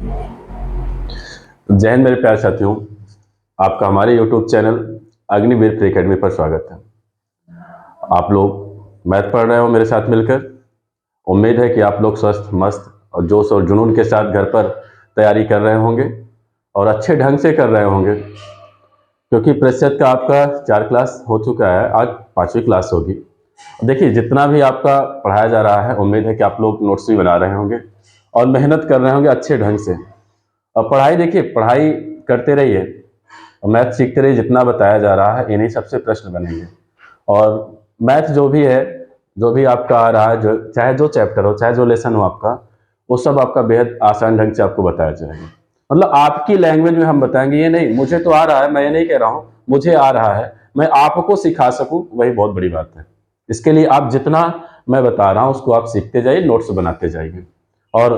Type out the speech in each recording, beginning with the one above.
जय हिंद मेरे प्यारे साथियों। आपका हमारे YouTube channel Agniveer pre academy पर स्वागत है। आप लोग मैथ पढ़ रहे हो मेरे साथ मिलकर। उम्मीद है कि आप लोग स्वस्थ, मस्त और जोश और जुनून के साथ घर पर तैयारी कर रहे होंगे और अच्छे ढंग से कर रहे होंगे, क्योंकि प्रतिशत का आपका 4 क्लास हो चुका है, आज 5वीं क्लास होगी। देखिए, जितना भी आपका पढ़ाया जा रहा है, उम्मीद है कि आप लोग नोट्स भी बना रहे होंगे और मेहनत कर रहे होंगे अच्छे ढंग से। और पढ़ाई, देखिए, पढ़ाई करते रहिए और मैथ सीखते रहिए। जितना बताया जा रहा है इन्हीं सबसे प्रश्न बनेंगे। और मैथ जो भी है, जो भी आपका आ रहा है, जो चाहे जो चैप्टर हो, चाहे जो लेसन हो आपका, वो सब आपका बेहद आसान ढंग से आपको बताया जाएगा। मतलब आपकी लैंग्वेज में हम बताएंगे। ये नहीं मुझे तो आ रहा है, मैं ये नहीं कह रहा हूँ मुझे आ रहा है, मैं आपको सिखा सकूं, वही बहुत बड़ी बात है। इसके लिए आप जितना मैं बता रहा हूँ उसको आप सीखते जाइए, नोट्स बनाते जाइए। और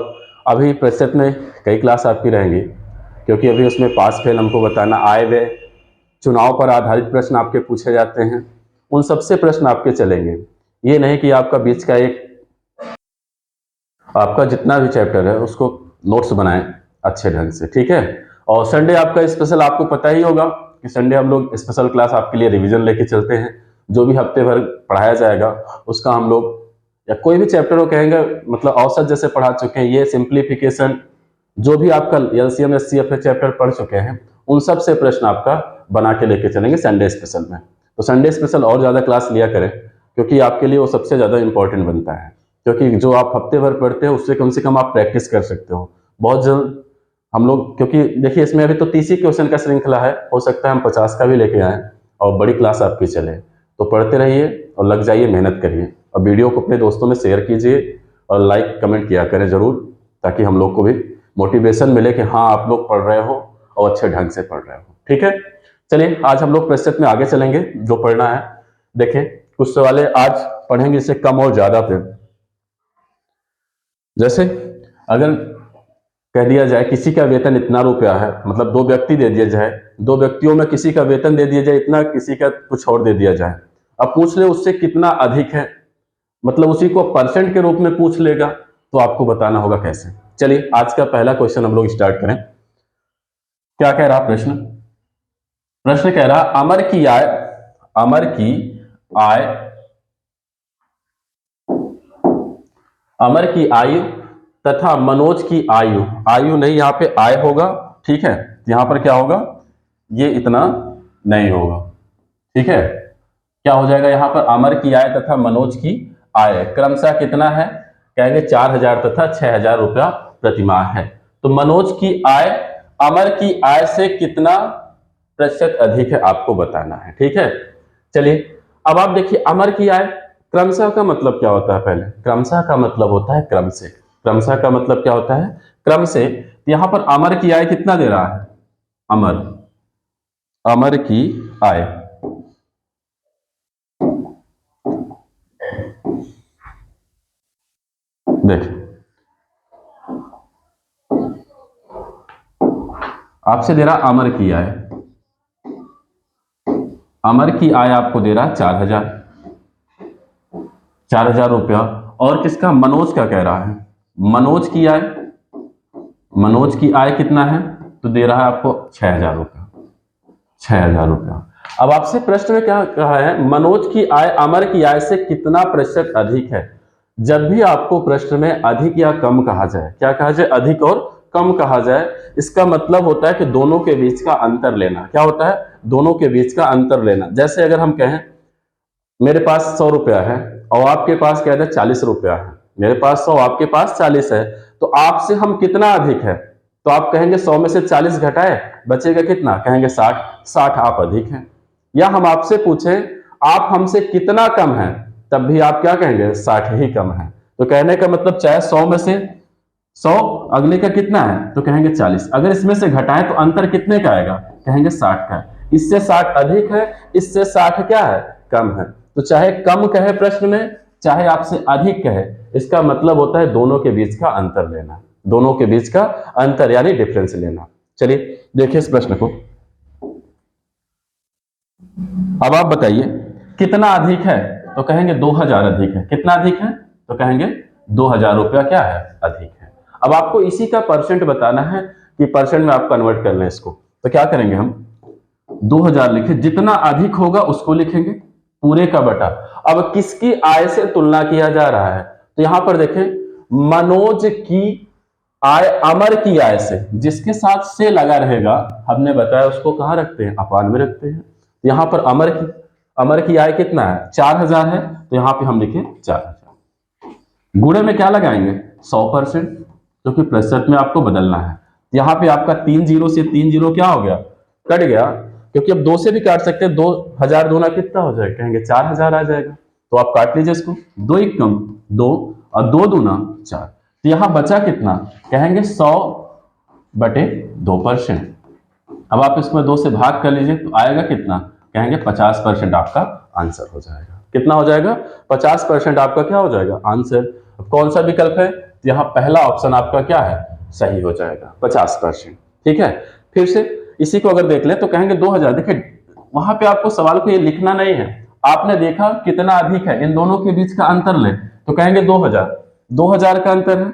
अभी प्रतिशत में कई क्लास आपकी रहेंगी, क्योंकि अभी उसमें पास फेल हमको बताना, आए हुए चुनाव पर आधारित प्रश्न आपके पूछे जाते हैं। उन सबसे प्रश्न आपके चलेंगे। ये नहीं कि आपका बीच का एक, आपका जितना भी चैप्टर है उसको नोट्स बनाएं अच्छे ढंग से, ठीक है। और संडे आपका स्पेशल, आपको पता ही होगा कि संडे हम लोग स्पेशल क्लास आपके लिए रिवीजन लेके चलते हैं। जो भी हफ्ते भर पढ़ाया जाएगा उसका हम लोग, या कोई भी चैप्टर हो कहेंगे, मतलब औसत जैसे पढ़ा चुके हैं, ये सिंप्लीफिकेशन, जो भी आपका एलसीएम एचसीएफ चैप्टर पढ़ चुके हैं, उन सब से प्रश्न आपका बना के लेके चलेंगे संडे स्पेशल में। तो संडे स्पेशल और ज़्यादा क्लास लिया करें, क्योंकि आपके लिए वो सबसे ज़्यादा इंपॉर्टेंट बनता है। क्योंकि जो आप हफ्ते भर पढ़ते हो उससे कम से कम आप प्रैक्टिस कर सकते हो बहुत जल्द। हम लोग, क्योंकि देखिए इसमें अभी तो 30 ही क्वेश्चन का श्रृंखला है, हो सकता है हम 50 का भी लेके आए और बड़ी क्लास आपकी चले। तो पढ़ते रहिए और लग जाइए, मेहनत करिए और वीडियो को अपने दोस्तों में शेयर कीजिए और लाइक कमेंट किया करें ज़रूर, ताकि हम लोग को भी मोटिवेशन मिले कि हाँ आप लोग पढ़ रहे हो और अच्छे ढंग से पढ़ रहे हो, ठीक है। चलिए आज हम लोग प्रतिशत में आगे चलेंगे। जो पढ़ना है देखें, कुछ सवाल आज पढ़ेंगे इससे कम और ज्यादा पे। जैसे अगर कह दिया जाए किसी का वेतन इतना रुपया है, मतलब दो व्यक्ति दे दिया जाए, दो व्यक्तियों में किसी का वेतन दे दिया जाए इतना, किसी का कुछ और दे दिया जाए। अब पूछ ले उससे कितना अधिक है, मतलब उसी को परसेंट के रूप में पूछ लेगा, तो आपको बताना होगा कैसे। चलिए आज का पहला क्वेश्चन हम लोग स्टार्ट करें। क्या कह रहा प्रश्न? प्रश्न कह रहा अमर की आय, अमर की आय, अमर की आयु तथा मनोज की आयु, आयु नहीं यहाँ पे आय होगा, ठीक है। यहाँ पर क्या होगा, ये इतना नहीं होगा, ठीक है। क्या हो जाएगा यहाँ पर, अमर की आय तथा मनोज की आय क्रमशः कितना है, कहेंगे 4,000 तथा 6,000 रुपया प्रतिमाह है। तो मनोज की आय अमर की आय से कितना प्रतिशत अधिक है आपको बताना है, ठीक है। चलिए अब आप देखिए, अमर की आय, क्रमशः का मतलब क्या होता है, पहले क्रमशः का मतलब होता है क्रम से। क्रमशः का मतलब क्या होता है, क्रम से। यहां पर अमर की आय कितना दे रहा है, अमर, अमर की आय, देख आपसे दे रहा अमर की आय, अमर की आय आपको दे रहा 4,000, 4,000 रुपया। और किसका, मनोज का कह रहा है, मनोज की आय, मनोज की आय कितना है, तो दे रहा है आपको 6,000 रुपया, 6,000 रुपया। अब आपसे प्रश्न में क्या कहा है, मनोज की आय अमर की आय से कितना प्रतिशत अधिक है। जब भी आपको प्रश्न में अधिक या कम कहा जाए, क्या कहा जाए, अधिक और कम कहा जाए, इसका मतलब होता है कि दोनों के बीच का अंतर लेना। क्या होता है, दोनों के बीच का अंतर लेना। जैसे अगर हम कहें मेरे पास 100 रुपया है और आपके पास क्या है, 40 रुपया है, मेरे पास 100 आपके पास 40 है, तो आपसे हम कितना अधिक है, तो आप कहेंगे 100 में से 40 घटाए बचेगा कितना, कहेंगे 60, 60 आप अधिक हैं। या हम आपसे पूछें आप हमसे कितना कम है, तब भी आप क्या कहेंगे, 60 ही कम है। तो कहने का मतलब चाहे 100 में से 100, अगले का कितना है, तो कहेंगे 40, अगर इसमें से घटाएं तो अंतर कितने का आएगा, कहेंगे 60 का है। इससे 60 अधिक है, इससे 60 क्या है, कम है। तो चाहे कम कहे प्रश्न में, चाहे आपसे अधिक कहे, इसका मतलब होता है दोनों के बीच का अंतर लेना, दोनों के बीच का अंतर यानी डिफरेंस लेना। चलिए देखिए इस प्रश्न को। अब आप बताइए कितना अधिक है, तो कहेंगे 2,000 अधिक है। कितना अधिक है, तो कहेंगे 2,000 रुपया क्या है, अधिक है। अब आपको इसी का परसेंट बताना है कि परसेंट में आप कन्वर्ट कर लें इसको। तो क्या करेंगे हम, 2000 लिखे, जितना अधिक होगा उसको लिखेंगे पूरे का बटा। अब किसकी आय से तुलना किया जा रहा है, तो यहां पर देखें, मनोज की आय अमर की आय से, जिसके साथ से लगा रहेगा हमने बताया उसको कहां रखते हैं, अपान में रखते हैं। यहां पर अमर की आय कितना है, 4000 है, तो यहां पे हम लिखे 4000। गुणे में क्या लगाएंगे, 100%, क्योंकि प्रतिशत में आपको बदलना है। यहां पे आपका 3 जीरो से 3 जीरो क्या हो गया, कट गया, क्योंकि अब 2 से भी काट सकते हैं। 2000 दूना कितना हो जाएगा, कहेंगे 4000 आ जाएगा। तो आप काट लीजिए इसको, 2 एकम 2 और 2 दूना 4। तो यहां बचा कितना, कहेंगे 100/2%। अब आप इसमें 2 से भाग कर लीजिए तो आएगा कितना, कहेंगे 50% आपका आंसर हो जाएगा। कितना हो जाएगा, 50% आपका क्या हो जाएगा, आंसर। अब कौन सा विकल्प है, यहाँ पहला ऑप्शन आपका क्या है, सही हो जाएगा, 50%। ठीक है, फिर से इसी को अगर देख ले तो कहेंगे 2000। देखिए वहां पे आपको सवाल को ये लिखना नहीं है, आपने देखा कितना अधिक है, इन दोनों के बीच का अंतर ले, तो कहेंगे 2000 का अंतर है।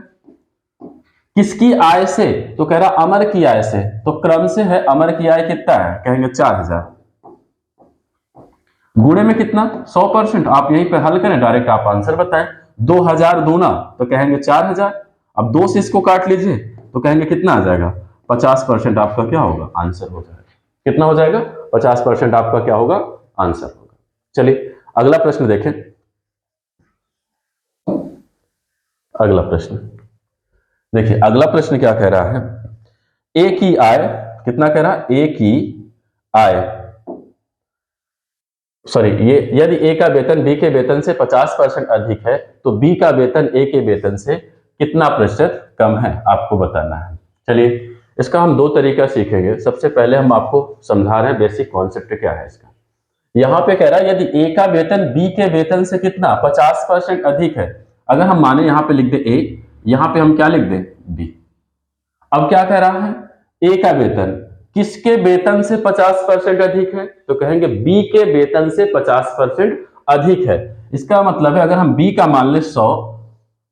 किसकी आय से, तो कह रहा अमर की आय से, तो क्रम से है, अमर की आय कितना है, कहेंगे 4000। गुणे में कितना, 100%। आप यहीं पे हल करें, डायरेक्ट आप आंसर बताएं। 2000 दूना तो कहेंगे 4000। अब 2 से इसको काट लीजिए तो कहेंगे कितना आ जाएगा, 50% आपका क्या होगा, आंसर हो जाएगा। कितना हो जाएगा, 50% आपका क्या होगा, आंसर होगा। चलिए अगला प्रश्न देखें। अगला प्रश्न देखिए, अगला प्रश्न क्या कह रहा है, ए की आय, कितना कह रहा है, ए की आय, सॉरी, ये यदि ए का वेतन बी के वेतन से 50% अधिक है तो बी का वेतन ए के वेतन से कितना प्रतिशत कम है, आपको बताना है। चलिए इसका हम 2 तरीका सीखेंगे। सबसे पहले हम आपको समझा रहे हैं बेसिक कॉन्सेप्ट क्या है इसका। यहां पे कह रहा है यदि ए का वेतन बी के वेतन से कितना, 50% अधिक है। अगर हम माने यहां पे लिख दे ए, यहां पे हम क्या लिख दे, बी। अब क्या कह रहा है, ए का वेतन किसके वेतन से 50% अधिक है, तो कहेंगे बी के वेतन से 50% अधिक है। इसका मतलब है अगर हम बी का मान ले 100,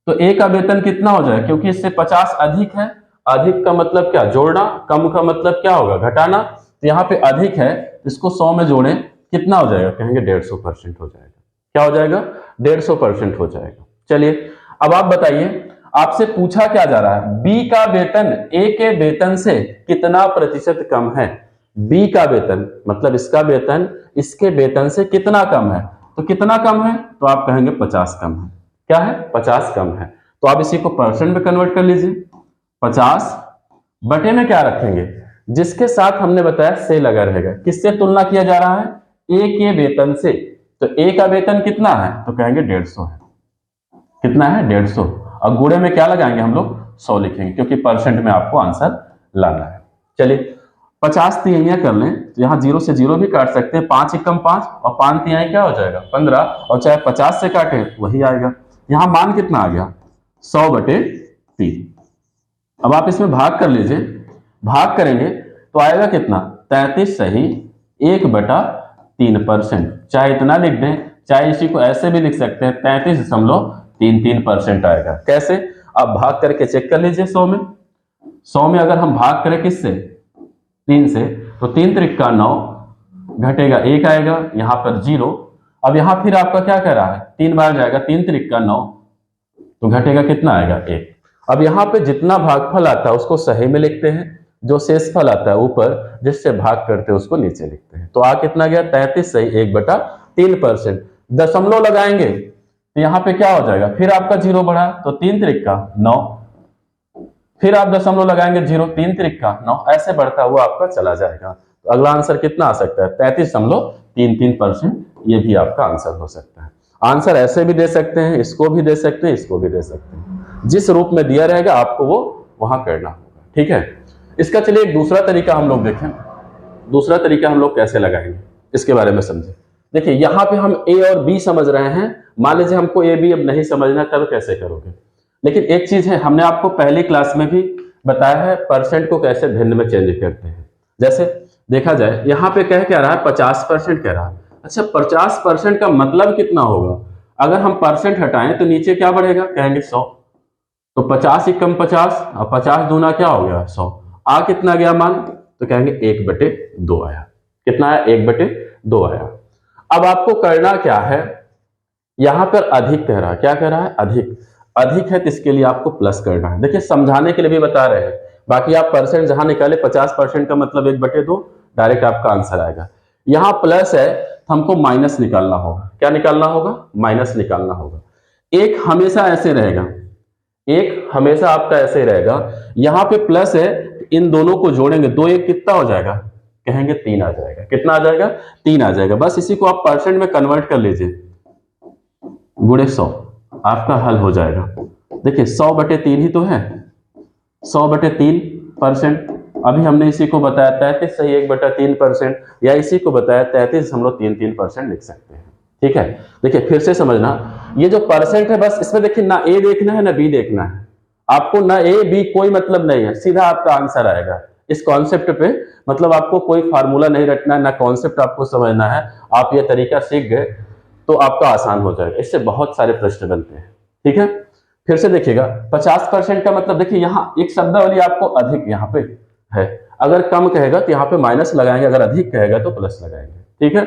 तो ए का वेतन कितना हो जाएगा, क्योंकि इससे 50 अधिक है। अधिक का मतलब क्या, जोड़ना, कम का मतलब क्या होगा, घटाना। तो यहाँ पे अधिक है, इसको 100 में जोड़ें, कितना हो जाएगा, कहेंगे 150% हो जाएगा। क्या हो जाएगा, 150% हो जाएगा। चलिए अब आप बताइए, आपसे पूछा क्या जा रहा है, बी का वेतन ए के वेतन से कितना प्रतिशत कम है। बी का वेतन मतलब इसका वेतन इसके वेतन से कितना कम है, तो कितना कम है, तो आप कहेंगे 50 कम है। क्या है, 50 कम है। तो आप इसी को परसेंट में कन्वर्ट कर लीजिए। 50 बटे में क्या रखेंगे, जिसके साथ हमने बताया से लगा रहेगा। किससे तुलना किया जा रहा है, ए के वेतन से। तो ए का वेतन कितना है, तो कहेंगे 150 है। कितना है, 150। और गुणे में क्या लगाएंगे हम लोग, 100 लिखेंगे, क्योंकि परसेंट में आपको आंसर लाना है। चलिए 50 तिहाइयां कर लें, तो यहाँ 0 से 0 भी काट सकते हैं। 5 एकम 5 और 5 तिहाई क्या हो जाएगा, 15। और चाहे 50 से काटे वही आएगा। यहाँ मान कितना आ गया, 100/3। अब आप इसमें भाग कर लीजिए, भाग करेंगे तो आएगा कितना, 33 सही 1/3%। चाहे इतना लिख दें, चाहे इसी को ऐसे भी लिख सकते हैं, 33.33% आएगा। कैसे, आप भाग करके चेक कर लीजिए। 100 में अगर हम भाग करें किससे, 3 से, तो 3 त्रिका 9, घटेगा 1 आएगा, यहां पर 0। अब यहां फिर आपका क्या कह रहा है, 3 बार जाएगा, 3 त्रिका 9, तो घटेगा कितना आएगा, 1। अब यहाँ पे जितना भागफल आता है उसको सही में लिखते हैं, जो शेषफल आता है ऊपर, जिससे भाग करते हैं उसको नीचे लिखते हैं। तो आ कितना गया, 33 सही 1/3%। दशमलव लगाएंगे तो यहाँ पे क्या हो जाएगा, फिर आपका 0 बढ़ा, तो 3 त्रिका 9, फिर आप दशमलव लगाएंगे 0, 3 त्रिका 9, ऐसे बढ़ता हुआ आपका चला जाएगा। तो अगला आंसर कितना आ सकता है, 33.33%। ये भी आपका आंसर हो सकता है। आंसर ऐसे भी दे सकते हैं, इसको भी दे सकते हैं, इसको भी दे सकते हैं। जिस रूप में दिया रहेगा आपको वो वहां करना होगा। ठीक है, इसका चलिए एक दूसरा तरीका हम लोग देखें। दूसरा तरीका हम लोग कैसे लगाएंगे, इसके बारे में समझें। देखिए यहाँ पे हम ए और बी समझ रहे हैं, मान लीजिए हमको ए बी अब नहीं समझना, तब कैसे करोगे। लेकिन एक चीज है, हमने आपको पहली क्लास में भी बताया है परसेंट को कैसे भिन्न में चेंज करते हैं। जैसे देखा जाए, यहाँ पे कह क्या रहा है, 50% कह रहा है। अच्छा 50% का मतलब कितना होगा, अगर हम परसेंट हटाएं तो नीचे क्या बढ़ेगा, कहेंगे 100। तो 50 एकम 50 और 50 दूना क्या हो गया 100। आ कितना गया मान, तो कहेंगे 1/2 आया। कितना आया, 1/2 आया। अब आपको करना क्या है, यहां पर अधिक कह रहा है, क्या कह रहा है, अधिक। अधिक है तो इसके लिए आपको प्लस करना है। देखिए समझाने के लिए भी बता रहे हैं, बाकी आप परसेंट जहां निकाले 50% का मतलब 1/2 डायरेक्ट आपका आंसर आएगा। यहां प्लस है तो हमको माइनस निकालना होगा। क्या निकालना होगा, माइनस निकालना होगा। एक हमेशा ऐसे रहेगा, एक हमेशा आपका ऐसे रहेगा। यहां पे प्लस है, इन दोनों को जोड़ेंगे, 2 1 कितना हो जाएगा, कहेंगे 3 आ जाएगा। कितना आ जाएगा, 3 आ जाएगा। बस इसी को आप परसेंट में कन्वर्ट कर लीजिए, गुणे 100, आपका हल हो जाएगा। देखिए 100/3 ही तो है, 100/3%। अभी हमने इसी को बताया 33 सही 1/3%, या इसी को बताया 33.33% लिख सकते हैं। ठीक है, देखिए फिर से समझना, ये जो परसेंट है बस इसमें देखिए ना ए देखना है ना बी देखना है। आपको ना ए बी कोई मतलब नहीं है, सीधा आपका आंसर आएगा। इस कॉन्सेप्ट पे मतलब आपको कोई फार्मूला नहीं रटना है, ना कॉन्सेप्ट आपको समझना है। आप ये तरीका सीख गए तो आपका आसान हो जाएगा। इससे बहुत सारे प्रश्न बनते हैं। ठीक है, फिर से देखिएगा 50% का मतलब, देखिए यहाँ एक शब्दावली आपको अधिक यहाँ पे है। अगर कम कहेगा तो यहाँ पे माइनस लगाएंगे, अगर अधिक कहेगा तो प्लस लगाएंगे। ठीक है,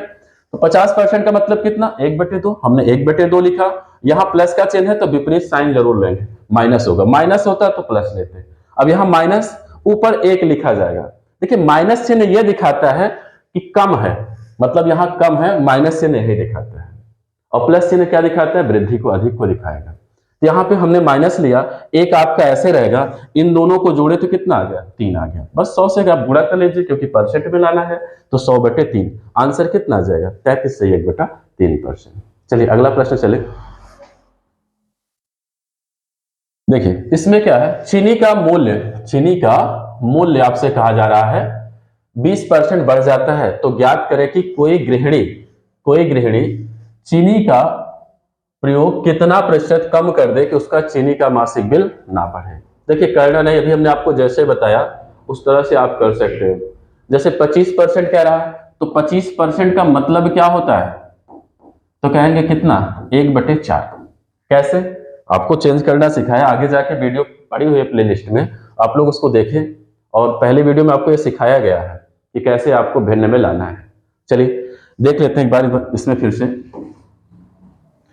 तो 50% का मतलब कितना, 1/2। हमने 1/2 लिखा, यहाँ प्लस का चिन्ह है तो विपरीत साइन जरूर लेंगे, माइनस होगा। माइनस होता तो प्लस लेते। अब यहाँ माइनस ऊपर 1 लिखा जाएगा। देखिए माइनस चिन्ह यह दिखाता है कि कम है, मतलब यहाँ कम है, माइनस चिन्ह यही दिखाता है। और प्लस चिन्ह क्या दिखाता है, वृद्धि को, अधिक को दिखाएगा। तो यहाँ पे हमने माइनस लिया, एक आपका ऐसे रहेगा, इन दोनों को जोड़े तो कितना आ गया, 3 आ गया। बस 100 से आप गुणा कर लीजिए, क्योंकि परसेंट में लाना है, तो 100/3 आंसर कितना आ जाएगा, 33 से 1/3%। चलिए अगला प्रश्न चले। देखिए इसमें क्या है, चीनी का मूल्य, चीनी का मूल्य आपसे कहा जा रहा है 20% बढ़ जाता है, तो ज्ञात करें कि कोई गृहिणी चीनी का प्रयोग कितना प्रतिशत कम कर दे कि उसका चीनी का मासिक बिल ना बढ़े। देखिए करना नहीं, अभी हमने आपको जैसे बताया उस तरह से आप कर सकते हैं। जैसे 25% कह रहा है, तो 25% का मतलब क्या होता है, तो कहेंगे कितना, 1/4। कैसे, आपको चेंज करना सिखाया, आगे जाके वीडियो पड़ी हुई है प्लेलिस्ट में, आप लोग उसको देखें। और पहले वीडियो में आपको ये सिखाया गया है कि कैसे आपको भिन्न में लाना है। चलिए देख लेते हैं एक बार इसमें फिर से।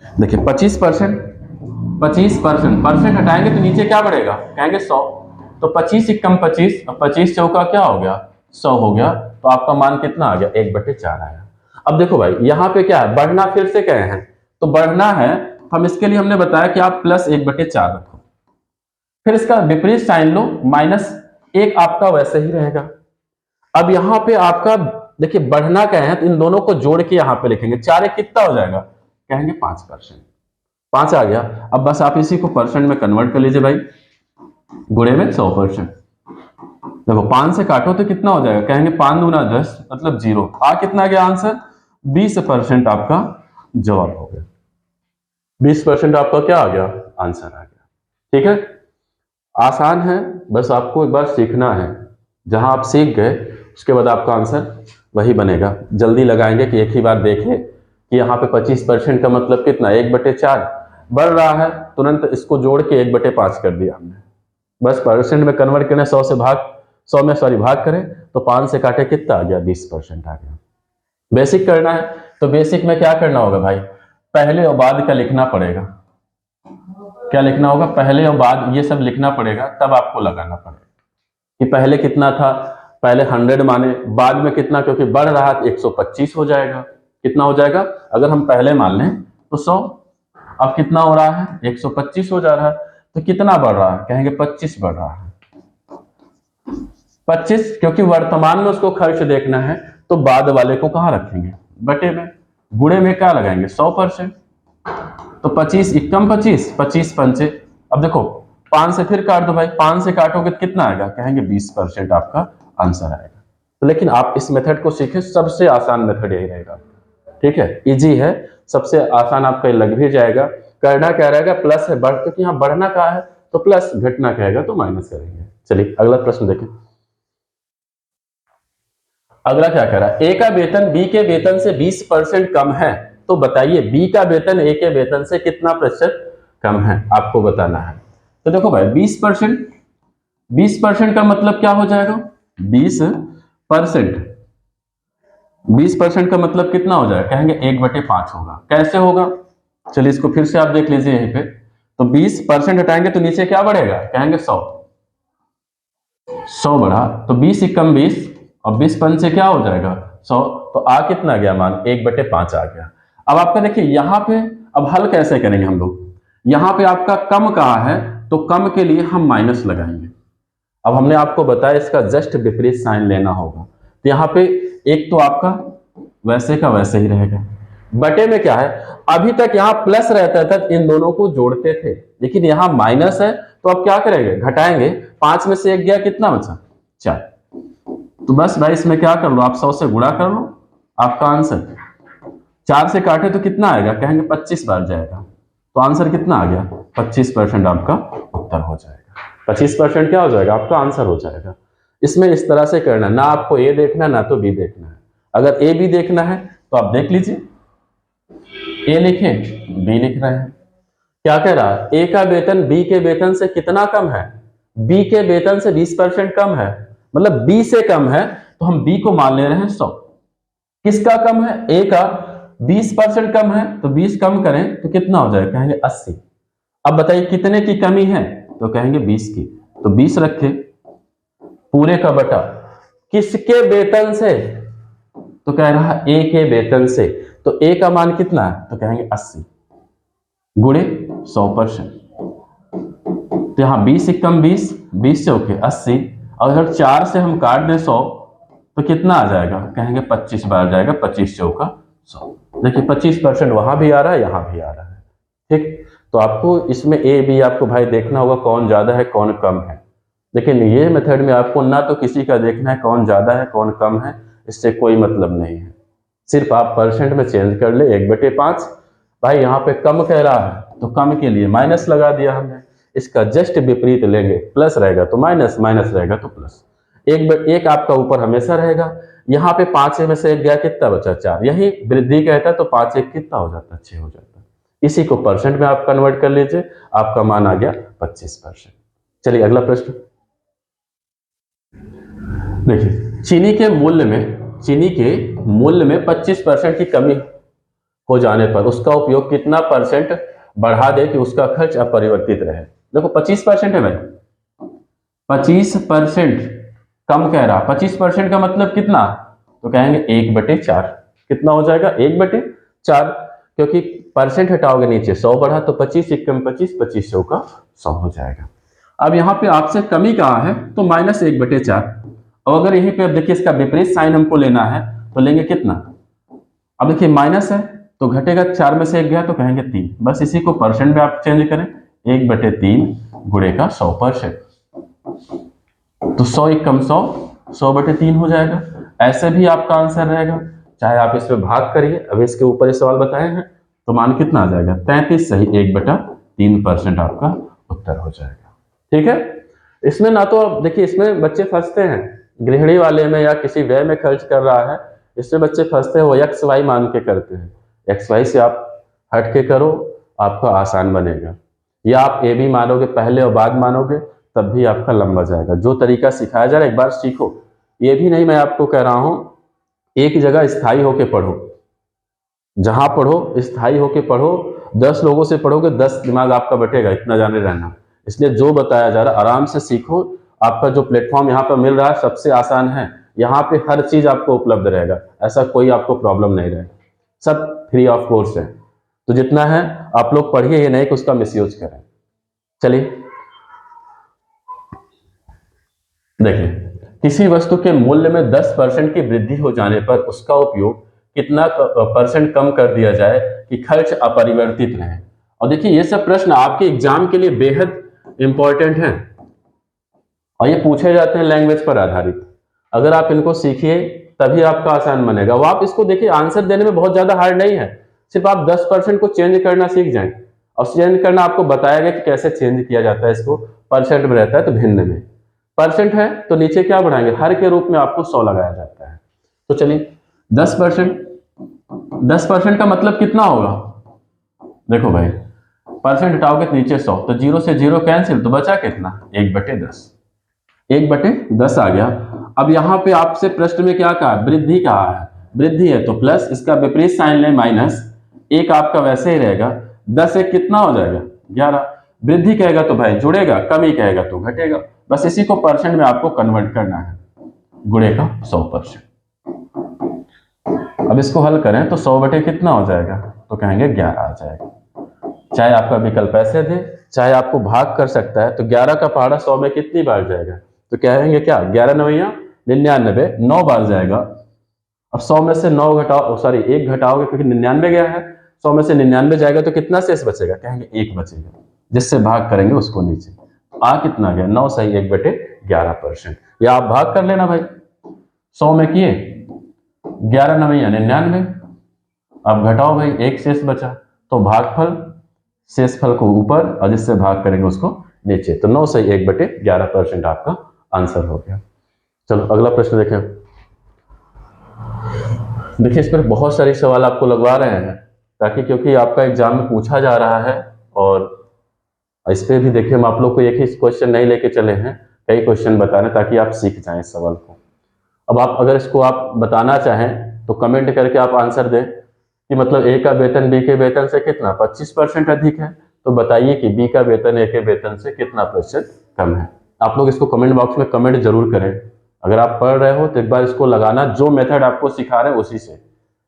देखिए 25%, परसेंट हटाएंगे तो नीचे क्या बढ़ेगा, कहेंगे 100। तो 25 एकम 25 और 25 चौका क्या हो गया, 100 हो गया। तो आपका मान कितना आ गया, 1/4 आया। अब देखो भाई यहाँ पे क्या है, बढ़ना फिर से कहे हैं, तो बढ़ना है हम इसके लिए हमने बताया कि आप प्लस 1/4 रखो, फिर इसका विपरीत साइन लो, -1 आपका वैसे ही रहेगा। अब यहाँ पे आपका देखिए बढ़ना क्या है, तो इन दोनों को जोड़ के यहाँ पे लिखेंगे, 4 1 कितना हो जाएगा, कहेंगे 5%। 5 आ गया। अब बस आप इसी को परसेंट में कन्वर्ट कर लीजिए भाई, गुणे में 100%। देखो 5 से काटो तो कितना हो जाएगा, कहेंगे 5 दूना 10 मतलब 0। आ कितना गया आंसर, 20% आपका जवाब हो गया। 20% आपका क्या आ गया, आंसर आ गया। ठीक है, आसान है, बस आपको एक बार सीखना है। जहां आप सीख गए उसके बाद आपका आंसर वही बनेगा। जल्दी लगाएंगे कि एक ही बार देखें कि यहाँ पे 25% का मतलब कितना, 1/4 बढ़ रहा है, तुरंत इसको जोड़ के 1/5 कर दिया हमने। बस परसेंट में कन्वर्ट करने 100 में भाग करें तो 5 से काटे कितना आ गया, 20% आ गया। बेसिक करना है तो बेसिक में क्या करना होगा भाई, पहले और बाद का लिखना पड़ेगा। क्या लिखना होगा, पहले और बाद, ये सब लिखना पड़ेगा, तब आपको लगाना पड़ेगा कि पहले कितना था, पहले 100 माने, बाद में कितना, क्योंकि बढ़ रहा है 125 हो जाएगा। कितना हो जाएगा, अगर हम पहले मान लें तो 100, अब कितना हो रहा है, 125 हो जा रहा है, तो कितना बढ़ रहा है, कहेंगे 25 बढ़ रहा है। 25, क्योंकि वर्तमान में उसको खर्च देखना है, तो बाद वाले को कहां रखेंगे, बटे में, गुणे में क्या लगाएंगे, 100%। तो 25 एकम 25, 25 पंचे, अब देखो 5 से फिर काट दो भाई, 5 से काटोगे तो कितना आएगा, कहेंगे 20% आपका आंसर आएगा। तो लेकिन आप इस मेथड को सीखें, सबसे आसान मेथड यही रहेगा। ठीक है, इजी है, सबसे आसान आपका लग भी जाएगा। करना क्या रहेगा, प्लस है, बढ़, क्योंकि यहाँ बढ़ना क्या है तो प्लस, घटना कहेगा तो माइनस करेंगे। चलिए अगला प्रश्न देखें। अगला क्या कह रहा है, ए का वेतन बी के वेतन से 20% कम है, तो बताइए बी का वेतन ए के वेतन से कितना प्रतिशत कम है, आपको बताना है। तो देखो भाई 20% का मतलब क्या हो जाएगा? 20%। 20% का मतलब कितना हो जाएगा? कहेंगे 1/5 होगा। कैसे होगा? चलिए इसको फिर से आप देख लीजिए यहीं पे। तो 20% हटाएंगे तो नीचे क्या बढ़ेगा? कहेंगे 100। 100 बढ़ा तो 20 एकम 20 और 20 पंच से क्या हो जाएगा? 100। तो आ कितना गया मान? 1/5 आ गया। अब आपका देखिए यहाँ पे अब हल कैसे करेंगे हम लोग? यहाँ पे आपका कम कहाँ है तो कम के लिए हम माइनस लगाएंगे। अब हमने आपको बताया इसका जस्ट विपरीत साइन लेना होगा। तो यहाँ पे एक तो आपका वैसे का वैसे ही रहेगा, बटे में क्या है? अभी तक यहाँ प्लस रहता था, इन दोनों को जोड़ते थे, लेकिन यहाँ माइनस है तो अब क्या करेंगे? घटाएंगे। 5 में से 1 गया, कितना बचा? 4। तो बस भाई इसमें क्या कर लो आप? 100 से गुणा कर लो, आपका आंसर। 4 से काटे तो कितना आएगा? कहेंगे 25 बार जाएगा। तो आंसर कितना आ गया? 25% आपका उत्तर हो जाएगा। 25% क्या हो जाएगा? आपका आंसर हो जाएगा। इसमें इस तरह से करना, ना आपको ए देखना ना तो बी देखना है। अगर ए बी देखना है तो आप देख लीजिए, ए लिखे बी लिख रहे हैं। क्या कह रहा है? ए का वेतन बी के वेतन से कितना कम है? बी के वेतन से 20% कम है, मतलब बी से कम है, तो हम बी को मान ले रहे हैं 100। किसका कम है? ए का 20% कम है, तो 20 कम करें तो कितना हो जाएगा? कहेंगे 80। अब बताइए कितने की कमी है? तो कहेंगे 20 की। तो 20 रखे पूरे का बटा किसके वेतन से? तो कह रहा है ए के वेतन से। तो ए का मान कितना है? तो कहेंगे 80 गुणे 100%। तो यहां 20 एकम 20, 20 चौके 80, और अगर 4 से हम काट दें 100 तो कितना आ जाएगा? कहेंगे 25 बार जाएगा, 25 चौका 100। देखिए 25% वहां भी आ रहा है, यहां भी आ रहा है। ठीक, तो आपको इसमें ए बी आपको भाई देखना होगा कौन ज्यादा है कौन कम है। लेकिन ये मेथड में आपको ना तो किसी का देखना है कौन ज्यादा है कौन कम है, इससे कोई मतलब नहीं है। सिर्फ आप परसेंट में चेंज कर ले 1/5। भाई यहाँ पे कम कह रहा है तो कम के लिए माइनस लगा दिया हमने। इसका जस्ट विपरीत लेंगे, प्लस रहेगा तो माइनस, माइनस रहेगा तो प्लस। एक आपका ऊपर हमेशा रहेगा। यहाँ पे 5 में से 1 गया, कितना बचा? 4। यही वृद्धि कहता तो 5 1 कितना हो जाता? 6 हो जाता। इसी को परसेंट में आप कन्वर्ट कर लीजिए, आपका मान आ गया 25%। चलिए अगला प्रश्न देखिए। चीनी के मूल्य में 25% की कमी हो जाने पर उसका उपयोग कितना परसेंट बढ़ा दे कि उसका खर्च अपरिवर्तित रहे? देखो 25% है भाई, 25% कम कह रहा। 25% का मतलब कितना? तो कहेंगे 1/4। कितना हो जाएगा? 1/4, क्योंकि परसेंट हटाओगे नीचे 100 बढ़ा तो 25 एकम 25, 25 100 का 100 हो जाएगा। अब यहाँ पे आपसे कमी कहा है तो -1/4। अब अगर यहीं पे देखिए इसका विपरीत साइन हमको लेना है तो लेंगे कितना? अब देखिए माइनस है तो घटेगा, 4 में से 1 गया तो कहेंगे 3। बस इसी को परसेंट में आप चेंज करें, 1/3 गुणे का 100%। तो 100 एकम 100, 100/3 हो जाएगा। ऐसे भी आपका आंसर रहेगा, चाहे आप इसमें भाग करिए। अभी इसके ऊपर ये सवाल बताए हैं तो मान कितना आ जाएगा? 33 सही 1/3% आपका उत्तर हो जाएगा। ठीक है, इसमें ना तो देखिए इसमें बच्चे फंसते हैं, गृहिणी वाले में या किसी व्यय में खर्च कर रहा है, इसमें बच्चे फंसते हैं, वो एक्स वाई मान के करते हैं। एक्स वाई से आप हट के करो, आपका आसान बनेगा। या आप ए बी मानोगे पहले और बाद मानोगे तब भी आपका लंबा जाएगा। जो तरीका सिखाया जा रहा है एक बार सीखो। ये भी नहीं मैं आपको कह रहा हूं एक जगह स्थायी होके पढ़ो, जहां पढ़ो स्थायी होके पढ़ो। 10 लोगों से पढ़ोगे 10 दिमाग आपका बटेगा, इतना जाने रहना। इसलिए जो बताया जा रहा है आराम से सीखो। आपका जो प्लेटफॉर्म यहाँ पर मिल रहा है सबसे आसान है, यहाँ पे हर चीज आपको उपलब्ध रहेगा, ऐसा कोई आपको प्रॉब्लम नहीं रहेगा, सब फ्री ऑफ कोर्स है। तो जितना है आप लोग पढ़िए, ये नहीं कि उसका मिसयूज करें। चलिए देखिए, किसी वस्तु के मूल्य में 10% की वृद्धि हो जाने पर उसका उपयोग कितना परसेंट कम कर दिया जाए कि खर्च अपरिवर्तित रहे? और देखिए ये सब प्रश्न आपके एग्जाम के लिए बेहद इंपॉर्टेंट हैं और ये पूछे जाते हैं लैंग्वेज पर आधारित। अगर आप इनको सीखिए तभी आपका आसान बनेगा। वो आप इसको देखिए, आंसर देने में बहुत ज्यादा हार्ड नहीं है, सिर्फ आप 10% को चेंज करना सीख जाएं। और चेंज करना आपको बताया गया कि कैसे चेंज किया जाता है। इसको परसेंट में रहता है तो भिन्न में, परसेंट है तो नीचे क्या बढ़ाएंगे? हर के रूप में आपको 100 लगाया जाता है। तो चलिए 10%, 10% का मतलब कितना होगा? देखो भाई परसेंट हटाओगे तो नीचे 100, तो 0 से 0 कैंसिल, तो बचा कितना 1/10, 1/10 आ गया। अब यहाँ पे आपसे प्रश्न में क्या कहा, वृद्धि कहा है, वृद्धि है तो प्लस, इसका विपरीत साइन लें माइनस, एक आपका वैसे ही रहेगा, 10 एक कितना हो जाएगा 11, वृद्धि कहेगा तो भाई जुड़ेगा, कमी कहेगा तो घटेगा, बस इसी को परसेंट में आपको कन्वर्ट करना है, गुणे का 100%। अब इसको हल करें तो 100 बटे कितना हो जाएगा, तो कहेंगे 11 आ जाएगा। चाहे आपका विकल्प ऐसे दे, चाहे आपको भाग कर सकता है, तो 11 का पहाड़ा 100 में कितनी बार जाएगा, तो कहेंगे क्या 11 नवैया 99, 9 बार जाएगा। अब 100 में से 9 घटाओ, सॉरी 1 घटाओगे क्योंकि 99 गया है, 100 में से 99 जाएगा तो कितना शेष बचेगा, कहेंगे 1 बचेगा, जिससे भाग करेंगे उसको नीचे, आ कितना गया 9 सही 1/11%। या आप भाग कर लेना भाई, 100 में किए 11 नवैया 99, अब घटाओ भाई 1 शेष बचा, तो भागफल शेषफल को ऊपर और जिससे भाग करेंगे उसको नीचे, तो 9 सही 1/11% आपका आंसर हो गया। चलो अगला प्रश्न देखें। देखिए इस पर बहुत सारे सवाल आपको लगवा रहे हैं, ताकि क्योंकि आपका एग्जाम में पूछा जा रहा है, और इस पे भी देखिए हम आप लोग को एक ही क्वेश्चन नहीं लेके चले हैं, कई क्वेश्चन बता रहे हैं ताकि आप सीख जाएं इस सवाल को। अब आप अगर इसको आप बताना चाहें तो कमेंट करके आप आंसर दें कि मतलब ए का वेतन बी के वेतन से कितना 25% अधिक है, तो बताइए कि बी का वेतन ए के वेतन से कितना प्रतिशत कम है। आप लोग इसको कमेंट बॉक्स में कमेंट जरूर करें। अगर आप पढ़ रहे हो तो एक बार इसको लगाना, जो मेथड आपको सिखा रहे हैं उसी से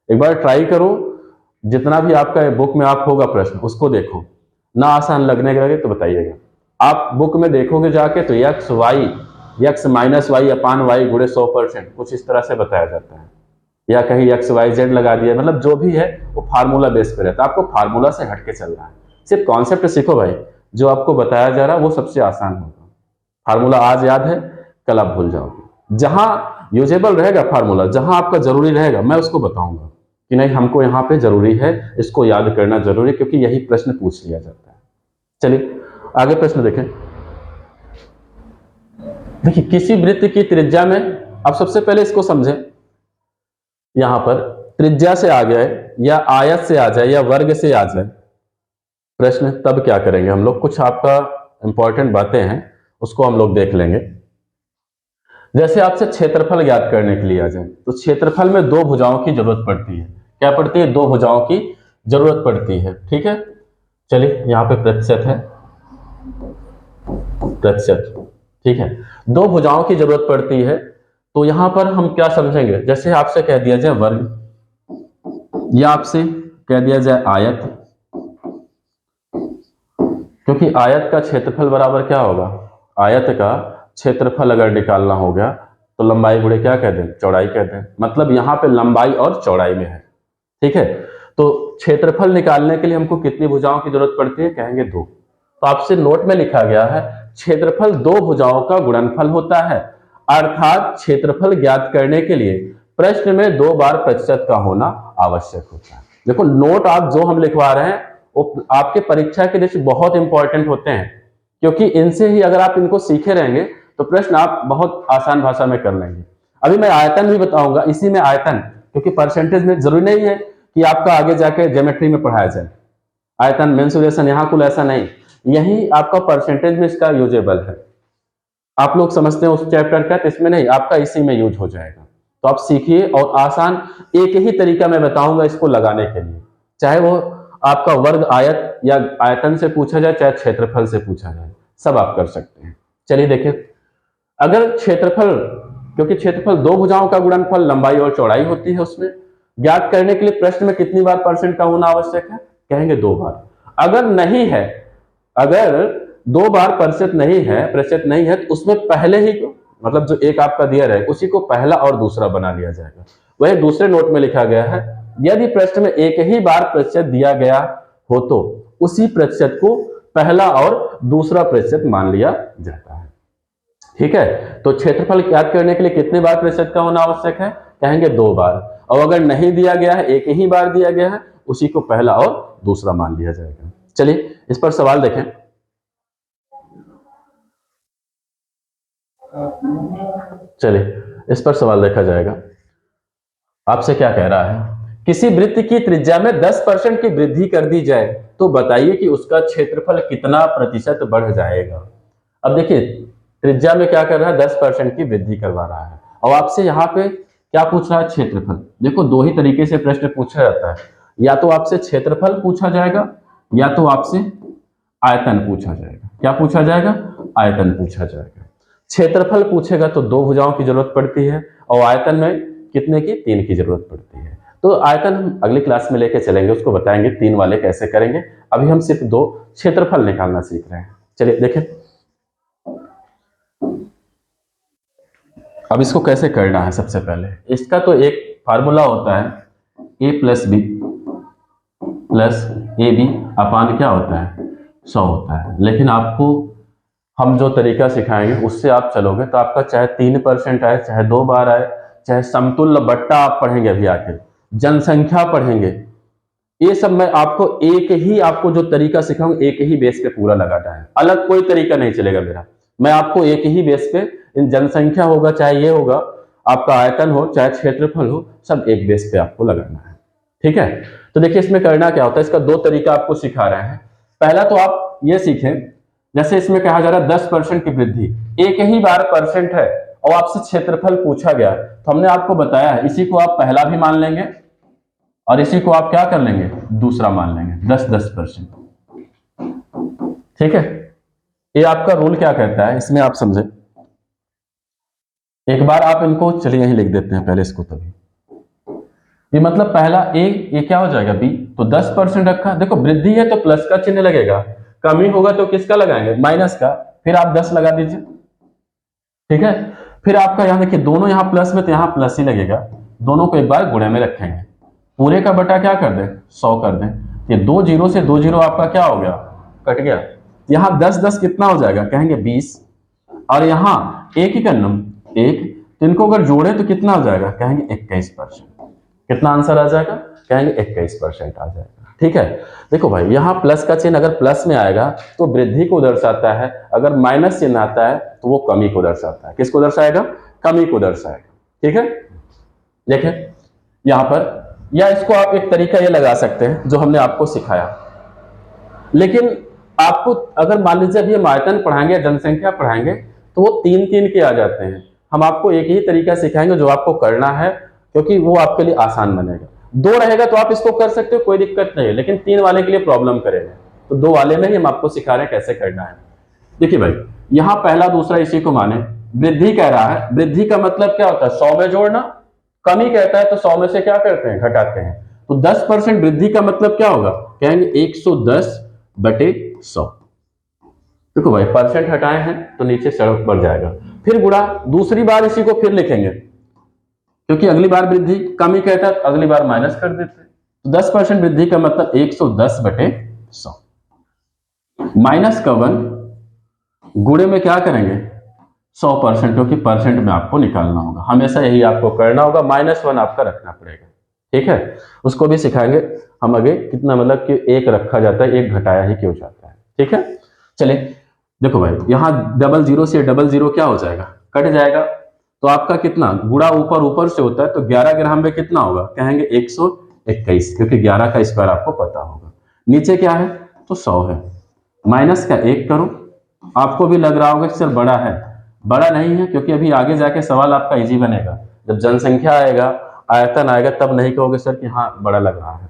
एक बार ट्राई करो, जितना भी आपका बुक में आप होगा प्रश्न उसको देखो, ना आसान लगने लगे तो बताइएगा। आप बुक में देखोगे जाके तो X Y X minus Y upon Y गुणे 100% कुछ इस तरह से बताया जाता है, या कहीं एक्स वाई जेड लगा दिया, मतलब जो भी है वो फार्मूला बेस पे रहता है, आपको फार्मूला से हटके चलना है, सिर्फ कॉन्सेप्ट सीखो भाई, जो आपको बताया जा रहा है वो सबसे आसान होगा। फार्मूला आज याद है, कल आप भूल जाओगे, जहां यूजेबल रहेगा फार्मूला, जहां आपका जरूरी रहेगा मैं उसको बताऊंगा कि नहीं हमको यहाँ पे जरूरी है, इसको याद करना जरूरी, क्योंकि यही प्रश्न पूछ लिया जाता है। चलिए आगे प्रश्न देखें। देखिए किसी वृत्त की त्रिज्या में, अब सबसे पहले इसको समझें, यहां पर त्रिज्या से आ जाए या आयत से आ जाए या वर्ग से आ जाए प्रश्न, तब क्या करेंगे हम लोग, कुछ आपका इंपॉर्टेंट बातें हैं उसको हम लोग देख लेंगे। जैसे आपसे क्षेत्रफल ज्ञात करने के लिए आ जाए, तो क्षेत्रफल में दो भुजाओं की जरूरत पड़ती है, क्या पड़ती है, दो भुजाओं की जरूरत पड़ती है, ठीक है। चलिए यहाँ पे प्रतिशत है, प्रतिशत, ठीक है, दो भुजाओं की जरूरत पड़ती है, तो यहां पर हम क्या समझेंगे, जैसे आपसे कह दिया जाए वर्ग या आपसे कह दिया जाए आयत, क्योंकि आयत का क्षेत्रफल बराबर क्या होगा, आयत का क्षेत्रफल अगर निकालना हो गया तो लंबाई गुणे क्या कह दें, चौड़ाई कह दें, मतलब यहां पे लंबाई और चौड़ाई में है, ठीक है। तो क्षेत्रफल निकालने के लिए हमको कितनी भुजाओं की जरूरत पड़ती है, कहेंगे दो। तो आपसे नोट में लिखा गया है क्षेत्रफल दो भुजाओं का गुणनफल होता है, अर्थात क्षेत्रफल ज्ञात करने के लिए प्रश्न में 2 बार प्रतिशत का होना आवश्यक होता है। देखो नोट आप जो हम लिखवा रहे हैं वो आपके परीक्षा के लिए बहुत इंपॉर्टेंट होते हैं, क्योंकि इनसे ही अगर आप इनको सीखे रहेंगे तो प्रश्न आप बहुत आसान भाषा में कर लेंगे। अभी मैं आयतन भी बताऊंगा, इसी में आयतन, क्योंकि परसेंटेज में जरूरी नहीं है कि आपका आगे जाके ज्योमेट्री में पढ़ाया जाए, आयतन मेंसुरेशन यहाँ कुल ऐसा नहीं, यही आपका परसेंटेज में इसका यूजेबल है। आप लोग समझते हैं उस चैप्टर का, तो इसमें नहीं, आपका इसी में यूज हो जाएगा, तो आप सीखिए, और आसान एक ही तरीका मैं बताऊंगा इसको लगाने के लिए, चाहे वो आपका वर्ग आयत या आयतन से पूछा जाए, चाहे क्षेत्रफल से पूछा जाए, सब आप कर सकते हैं। चलिए देखिए, अगर क्षेत्रफल, क्योंकि क्षेत्रफल दो भुजाओं का गुणनफल लंबाई और चौड़ाई होती है, उसमें ज्ञात करने के लिए प्रश्न में कितनी बार परसेंट का होना आवश्यक है, कहेंगे 2 बार। अगर नहीं है, अगर 2 बार प्रतिशत नहीं है तो उसमें पहले ही मतलब जो एक आपका दिया रहे उसी को पहला और दूसरा बना लिया जाएगा। वही दूसरे नोट में लिखा गया है, यदि प्रश्न में एक ही बार प्रतिशत दिया गया हो तो उसी प्रतिशत को पहला और दूसरा प्रतिशत मान लिया जाता है, ठीक है। तो क्षेत्रफल ज्ञात करने के लिए कितने बार प्रतिशत का होना आवश्यक है, कहेंगे 2 बार, और अगर नहीं दिया गया है, एक ही बार दिया गया है, उसी को पहला और दूसरा मान लिया जाएगा। चलिए इस पर सवाल देखें। चलिए इस पर सवाल देखा जाएगा। आपसे क्या कह रहा है किसी वृत्त की त्रिज्या में 10% की वृद्धि कर दी जाए तो बताइए कि उसका क्षेत्रफल कितना प्रतिशत बढ़ जाएगा। अब देखिए त्रिज्या में क्या कर रहा है, 10% की वृद्धि करवा रहा है। और आपसे यहाँ पे क्या पूछ रहा है, क्षेत्रफल। देखो दो ही तरीके से प्रश्न पूछा जाता है, या तो आपसे क्षेत्रफल पूछा जाएगा या तो आपसे आयतन पूछा जाएगा। क्या पूछा जाएगा, आयतन पूछा जाएगा। क्षेत्रफल पूछेगा तो 2 भुजाओं की जरूरत पड़ती है और आयतन में कितने की, 3 की जरूरत पड़ती है। तो आयतन हम अगली क्लास में लेके चलेंगे, उसको बताएंगे 3 वाले कैसे करेंगे। अभी हम सिर्फ 2 क्षेत्रफल निकालना सीख रहे हैं। चलिए देखें अब इसको कैसे करना है। सबसे पहले इसका तो एक फार्मूला होता है, a plus B plus A B upon क्या होता है, 100 होता है। लेकिन आपको हम जो तरीका सिखाएंगे उससे आप चलोगे तो आपका चाहे 3% आए, चाहे 2 बार आए, चाहे समतुल्य बट्टा आप पढ़ेंगे, अभी आके जनसंख्या पढ़ेंगे, ये सब मैं आपको आपको जो तरीका सिखाऊंगा एक ही बेस पे पूरा लगाना है। अलग कोई तरीका नहीं चलेगा मेरा। मैं आपको एक ही बेस पे, इन जनसंख्या होगा, चाहे ये होगा आपका आयतन हो, चाहे क्षेत्रफल हो, सब एक बेस पे आपको लगाना है। ठीक है, तो देखिए इसमें करना क्या होता है, इसका 2 तरीका आपको सिखा रहे हैं। पहला तो आप ये सीखें, जैसे इसमें कहा जा रहा है 10% की वृद्धि, एक ही बार परसेंट है और आपसे क्षेत्रफल पूछा गया, तो हमने आपको बताया है इसी को आप पहला भी मान लेंगे और इसी को आप क्या कर लेंगे, दूसरा मान लेंगे, 10-10%। ठीक है, ये आपका रूल क्या कहता है इसमें आप समझे। एक बार आप इनको चलिए यहीं लिख देते हैं पहले इसको, तभी ये मतलब पहला ए, ये क्या हो जाएगा बी, तो 10% रखा। देखो वृद्धि है तो प्लस का चिन्ह लगेगा, कमी होगा तो किसका लगाएंगे, माइनस का, फिर आप 10 लगा दीजिए। ठीक है, फिर आपका यहां देखिए दोनों यहां प्लस में तो यहां प्लस ही लगेगा, दोनों को एक बार गुणे में रखेंगे, पूरे का बटा क्या कर दें, 100 कर दें। ये 2 जीरो से 2 जीरो आपका क्या हो गया, कट गया। यहां 10-10 कितना हो जाएगा, कहेंगे 20, और यहां एक ही करना 1, तो इनको अगर जोड़े तो कितना हो जाएगा, कहेंगे 21%। कितना आंसर आ जाएगा, कहेंगे 21% आ जाएगा। ठीक है, देखो भाई यहां प्लस का चिन्ह अगर प्लस में आएगा तो वृद्धि को दर्शाता है, अगर माइनस चिन्ह आता है तो वो कमी को दर्शाता है। किसको दर्शाएगा, कमी को दर्शाएगा। ठीक है, देखें यहां पर, या इसको आप एक तरीका ये लगा सकते हैं जो हमने आपको सिखाया। लेकिन आपको अगर मान लीजिए अभी हम आयतन पढ़ाएंगे, जनसंख्या पढ़ाएंगे, तो वो 3-3 के आ जाते हैं। हम आपको एक ही तरीका सिखाएंगे जो आपको करना है, क्योंकि वो आपके लिए आसान बनेगा। 2 रहेगा तो आप इसको कर सकते हो, कोई दिक्कत नहीं है, लेकिन 3 वाले के लिए प्रॉब्लम करेगा, तो 2 वाले में ही हम आपको सिखा रहे हैं कैसे करना है। देखिए भाई यहां पहला दूसरा इसी को माने, वृद्धि कह रहा है, वृद्धि का मतलब क्या होता है, 100 में जोड़ना, कमी कहता है तो 100 में से क्या करते हैं, घटाते हैं। तो 10% वृद्धि का मतलब क्या होगा, कहेंगे 110/100। देखो भाई परसेंट हटाए हैं तो नीचे सड़क बढ़ जाएगा, फिर गुणा, दूसरी बार इसी को फिर लिखेंगे, क्योंकि अगली बार वृद्धि, कमी कहता है तो अगली बार माइनस कर देते हैं। तो 10% वृद्धि का मतलब 110/100, माइनस का 1, गुणे में क्या करेंगे 100%, क्योंकि परसेंट में आपको निकालना होगा, हमेशा यही आपको करना होगा, -1 आपका रखना पड़ेगा। ठीक है, उसको भी सिखाएंगे हम आगे, कितना मतलब कि 1 रखा जाता है, 1 घटाया ही क्यों जाता है। ठीक है, चलिए देखो भाई यहां 00 से 00 क्या हो जाएगा, कट जाएगा, तो आपका कितना गुणा ऊपर ऊपर से होता है, तो 11 ग्राम में कितना होगा, कहेंगे 121, क्योंकि 11 का स्क्वायर आपको पता होगा। नीचे क्या है, तो 100 है, माइनस का 1 करो, आपको भी लग रहा होगा कि सर बड़ा है, बड़ा नहीं है, क्योंकि अभी आगे जाके सवाल आपका इजी बनेगा, जब जनसंख्या आएगा, आयतन आएगा, तब नहीं कहोगे सर कि हाँ बड़ा लग रहा है।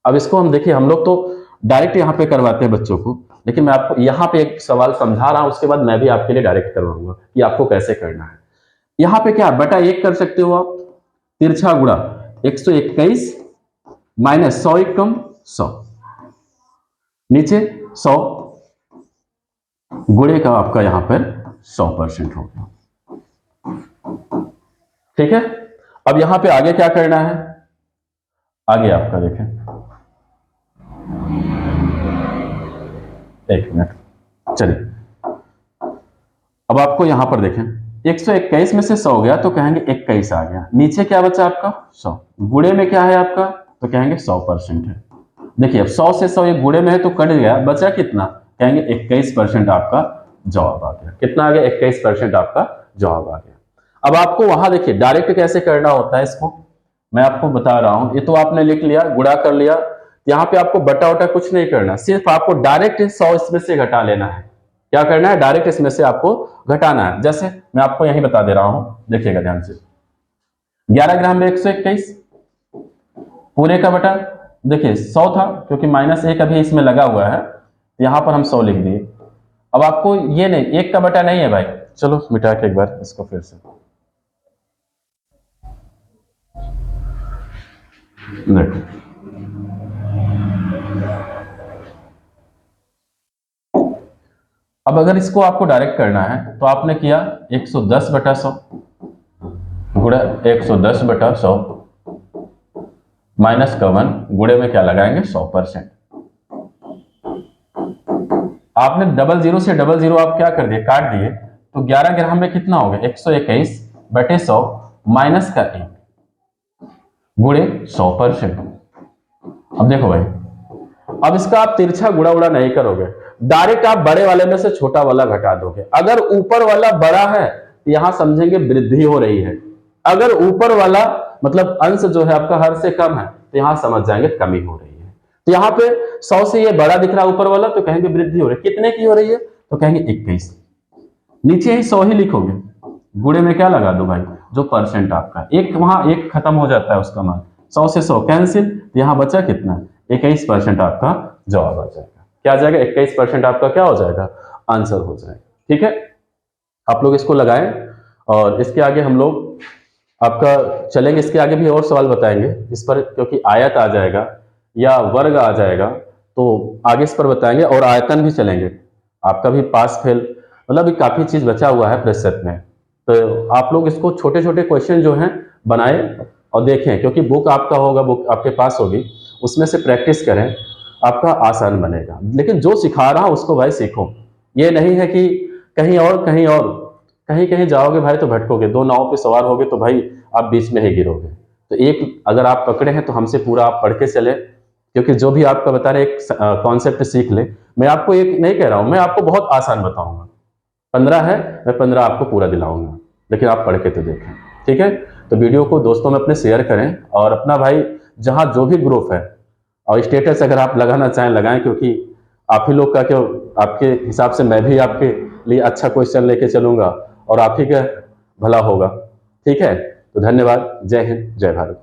अब इसको हम देखिए, हम लोग तो डायरेक्ट यहाँ पे करवाते हैं बच्चों को, लेकिन मैं आपको यहाँ पे एक सवाल समझा रहा हूं, उसके बाद मैं भी आपके लिए डायरेक्ट करवाऊंगा कि आपको कैसे करना है। यहाँ पे क्या बटा 1 कर सकते हो आप, तिरछा गुणा 121 माइनस 100 एक कम 100, नीचे 100 गुणे का आपका यहां पर 100% होगा। ठीक है, अब यहां पे आगे क्या करना है, आगे आपका देखें, एक मिनट चलिए, अब आपको यहां पर देखें 121 में से 100 गया तो कहेंगे 21 आ गया, नीचे क्या बचा आपका 100, गुणे में क्या है आपका, तो कहेंगे 100% है। देखिए अब 100 से 100 एक गुणे में है तो कट गया, बचा कितना, कहेंगे 21% आपका जवाब आ गया। कितना आ गया, 21% आपका जवाब आ गया। अब आपको वहां देखिए डायरेक्ट कैसे करना होता है इसको, मैं आपको बता रहा हूं, ये तो आपने लिख लिया, गुणा कर लिया, यहाँ पे आपको बटा वटा कुछ नहीं करना, सिर्फ आपको डायरेक्ट 100 इसमें से घटा लेना है। क्या करना है? डायरेक्ट इसमें से आपको घटाना है। जैसे मैं आपको यही बता दे रहा हूं, देखिएगा ध्यान से। 11 ग्राम में 121 पूरे का बटा, देखिए 100 था, क्योंकि -1 अभी इसमें लगा हुआ है, यहां पर हम 100 लिख दिए। अब आपको ये नहीं, 1 का बटा नहीं है भाई, चलो मिटा के एक बार इसको फिर से देखो। अब अगर इसको आपको डायरेक्ट करना है तो आपने किया 110 बटा 100 गुणा 110 बटा 100 माइनस का 1 गुणे में क्या लगाएंगे? 100%। आपने डबल जीरो से डबल जीरो आप क्या कर दिए? काट दिए। तो 11 ग्राम में कितना हो गया? 121 बटे 100 माइनस का 1 गुणे 100%। अब देखो भाई, अब इसका आप तिरछा गुणा उड़ा नहीं करोगे, डायरेक्ट आप बड़े वाले में से छोटा वाला घटा दोगे। अगर ऊपर वाला बड़ा है यहां समझेंगे वृद्धि हो रही है, अगर ऊपर वाला मतलब अंश जो है आपका हर से कम है तो यहां समझ जाएंगे कमी हो रही है। तो यहां पे 100 से ये बड़ा दिख रहा है ऊपर वाला, तो कहेंगे वृद्धि हो रही है। कितने की हो रही है? तो कहेंगे 21। नीचे ही 100 ही लिखोगे, गुणे में क्या लगा दो भाई? जो परसेंट आपका एक, वहां एक खत्म हो जाता है उसका मान, 100 से 100 कैंसिल, यहां बचा कितना? 21% आपका जवाब आ जाएगा। क्या आ जाएगा? 21% आपका क्या हो जाएगा? आंसर हो जाएगा। ठीक है, आप लोग इसको लगाएं और इसके आगे हम लोग आपका चलेंगे। इसके आगे भी और सवाल बताएंगे इस पर, क्योंकि आयत आ जाएगा या वर्ग आ जाएगा तो आगे इस पर बताएंगे, और आयतन भी चलेंगे। आपका भी पास फेल मतलब काफी चीज बचा हुआ है प्रतिशत में, तो आप लोग इसको छोटे छोटे क्वेश्चन जो हैं बनाए और देखें, क्योंकि बुक आपका होगा, बुक आपके पास होगी, उसमें से प्रैक्टिस करें, आपका आसान बनेगा। लेकिन जो सिखा रहा हूं उसको भाई सीखो, ये नहीं है कि कहीं और कहीं और, कहीं कहीं जाओगे भाई तो भटकोगे, दो नाव पे सवार होगे तो भाई आप बीच में ही गिरोगे। तो एक अगर आप पकड़े हैं तो हमसे पूरा आप पढ़ के चले, क्योंकि जो भी आपका बता रहे एक कॉन्सेप्ट सीख ले। मैं आपको एक नहीं कह रहा हूं, मैं आपको बहुत आसान बताऊंगा। 15 है, मैं 15 आपको पूरा दिलाऊंगा, लेकिन आप पढ़ के तो देखें। ठीक है, तो वीडियो को दोस्तों में अपने शेयर करें, और अपना भाई जहां जो भी ग्रुप है और स्टेटस अगर आप लगाना चाहें लगाएं, क्योंकि आप ही लोग का क्यों, आपके हिसाब से मैं भी आपके लिए अच्छा क्वेश्चन लेके चलूंगा और आप ही का भला होगा। ठीक है, तो धन्यवाद। जय हिंद, जय भारत।